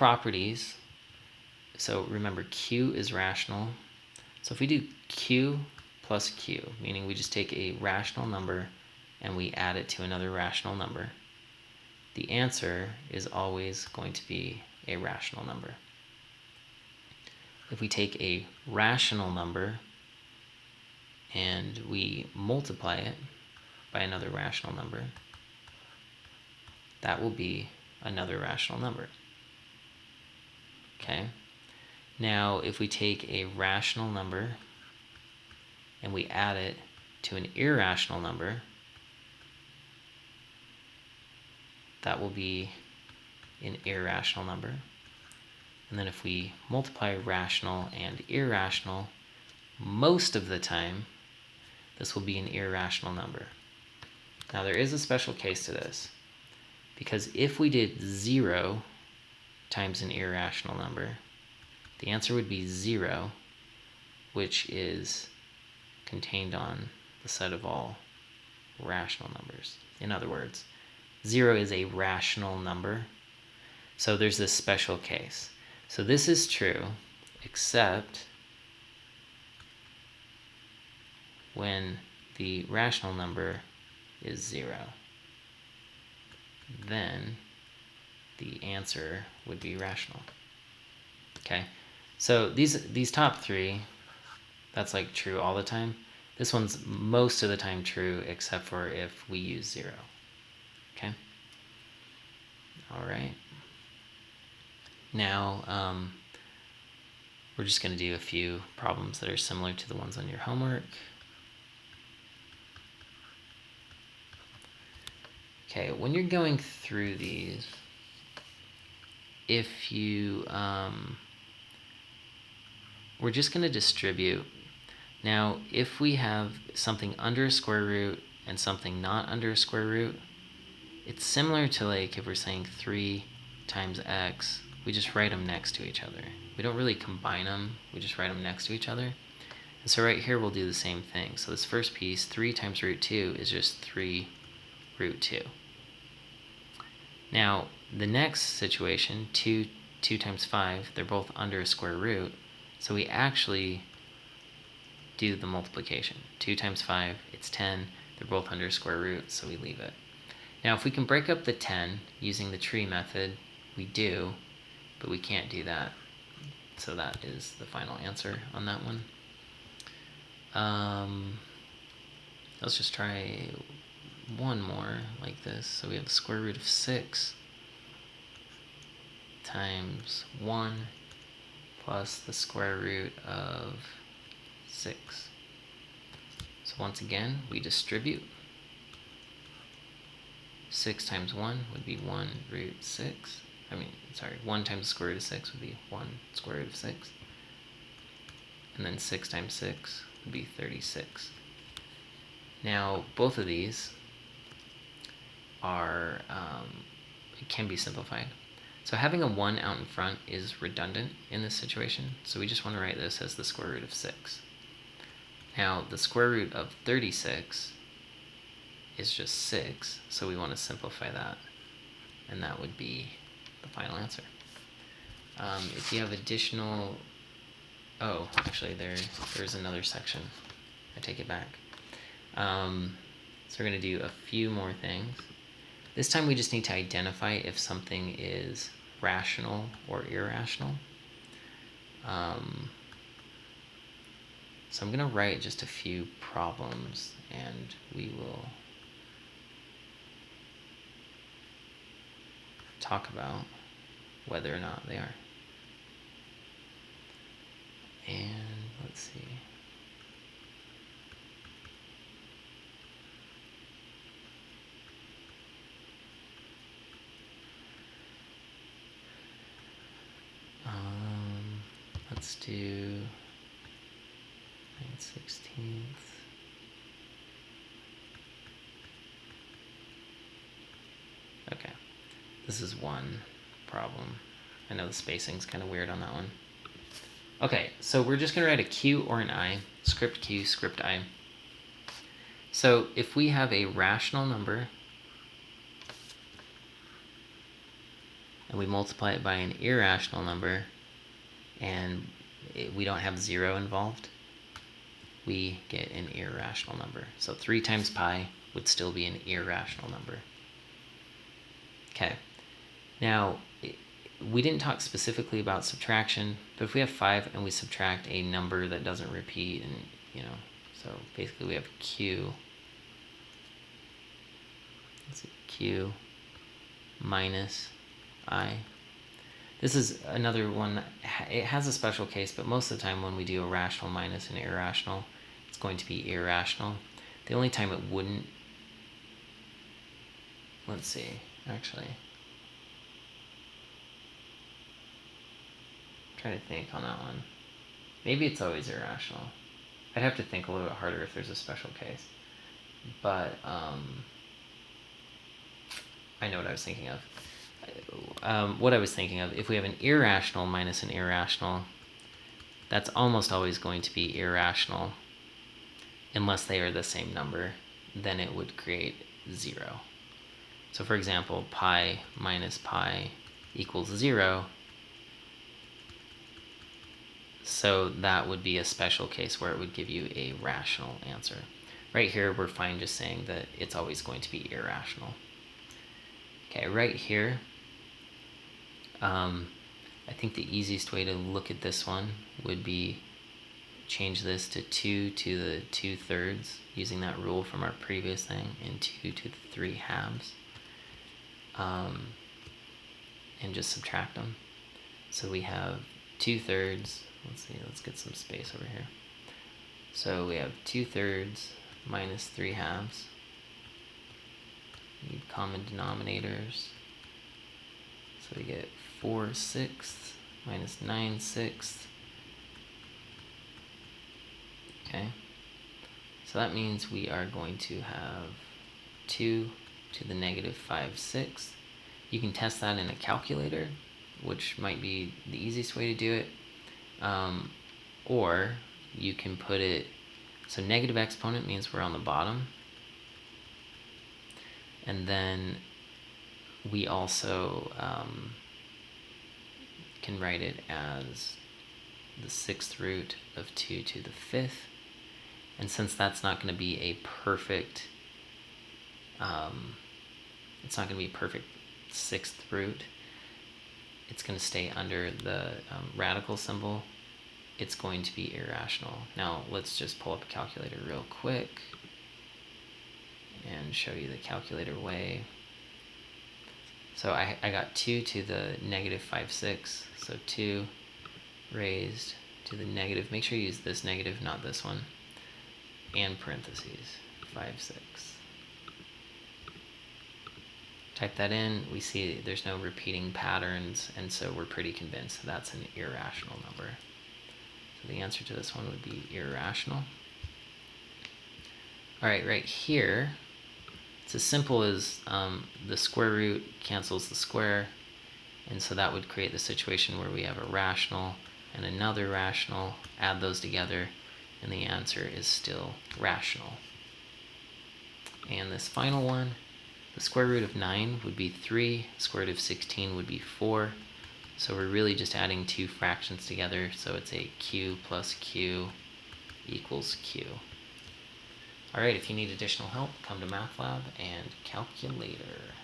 properties. So remember, q is rational. So if we do q plus q, meaning we just take a rational number and we add it to another rational number, the answer is always going to be a rational number. If we take a rational number and we multiply it by another rational number, that will be another rational number. Okay? Now, if we take a rational number and we add it to an irrational number, that will be an irrational number. And then if we multiply rational and irrational, most of the time, this will be an irrational number. Now, there is a special case to this, because if we did 0 times an irrational number, the answer would be 0, which is contained on the set of all rational numbers. In other words, 0 is a rational number. So there's this special case. So this is true, except when the rational number is 0. Then the answer would be rational. Okay, so these top three, that's like true all the time. This one's most of the time true, except for if we use 0. Okay? All right. Now, we're just going to do a few problems that are similar to the ones on your homework. Okay, when you're going through these, if you, we're just going to distribute. Now, if we have something under a square root and something not under a square root, it's similar to like if we're saying 3 times x, we just write them next to each other. We don't really combine them, we just write them next to each other. And so right here we'll do the same thing. So this first piece, 3 times root 2, is just 3 root 2. Now, the next situation, 2 times 5, they're both under a square root, so we actually do the multiplication. 2 times 5, it's 10, they're both under a square root, so we leave it. Now, if we can break up the 10 using the tree method, we do, but we can't do that. So that is the final answer on that one. Let's just try one more like this. So we have the square root of 6 times 1 plus the square root of 6. So once again, we distribute. 6 times 1 would be 1 root 6. 1 times the square root of 6 would be 1 square root of 6. And then 6 times 6 would be 36. Now, both of these are, it can be simplified. So having a 1 out in front is redundant in this situation, so we just want to write this as the square root of 6. Now, the square root of 36 is just 6, so we want to simplify that, and that would be the final answer. If you have additional, actually there's another section. I take it back. So we're going to do a few more things. This time we just need to identify if something is rational or irrational. So I'm going to write just a few problems, and we will talk about whether or not they are. And let's see. Let's do 9/16. Okay, this is one problem. I know the spacing's kind of weird on that one. Okay, so we're just going to write a Q or an I, script Q, script I. So if we have a rational number and we multiply it by an irrational number, and we don't have 0 involved, we get an irrational number. So 3 times pi would still be an irrational number. Okay, now we didn't talk specifically about subtraction, but if we have 5 and we subtract a number that doesn't repeat, and so basically we have q, let's see, q minus I. This is another one, it has a special case, but most of the time when we do a rational minus an irrational, it's going to be irrational. The only time it wouldn't, let's see, actually, I'm trying to think on that one. Maybe it's always irrational. I'd have to think a little bit harder if there's a special case. But I know what I was thinking of. What I was thinking of, if we have an irrational minus an irrational, that's almost always going to be irrational unless they are the same number. Then it would create 0. So for example, pi minus pi equals 0. So that would be a special case where it would give you a rational answer. Right here, we're fine just saying that it's always going to be irrational. Okay, right here, I think the easiest way to look at this one would be change this to 2 to the 2/3, using that rule from our previous thing, and 2 to the 3/2, and just subtract them. So we have 2/3, let's see, let's get some space over here. So we have 2/3 minus 3/2. Need common denominators. So we get 4/6 minus 9/6. Okay. So that means we are going to have 2 to the negative 5/6. You can test that in a calculator, which might be the easiest way to do it. Or you can put it, so negative exponent means we're on the bottom. And then we also can write it as the 6th root of 2 to the 5th. And since that's not going to be a perfect, it's not going to be a perfect 6th root, it's going to stay under the radical symbol. It's going to be irrational. Now let's just pull up a calculator real quick and show you the calculator way. So I got 2 to the negative 5/6. So 2 raised to the negative, make sure you use this negative, not this one, and parentheses, 5/6. Type that in, we see there's no repeating patterns, and so we're pretty convinced that's an irrational number. So the answer to this one would be irrational. All right, right here, it's as simple as the square root cancels the square, and so that would create the situation where we have a rational and another rational, add those together, and the answer is still rational. And this final one, the square root of 9 would be 3, square root of 16 would be 4, so we're really just adding two fractions together, so it's a q plus q equals q. All right, if you need additional help, come to Math Lab and Calculator.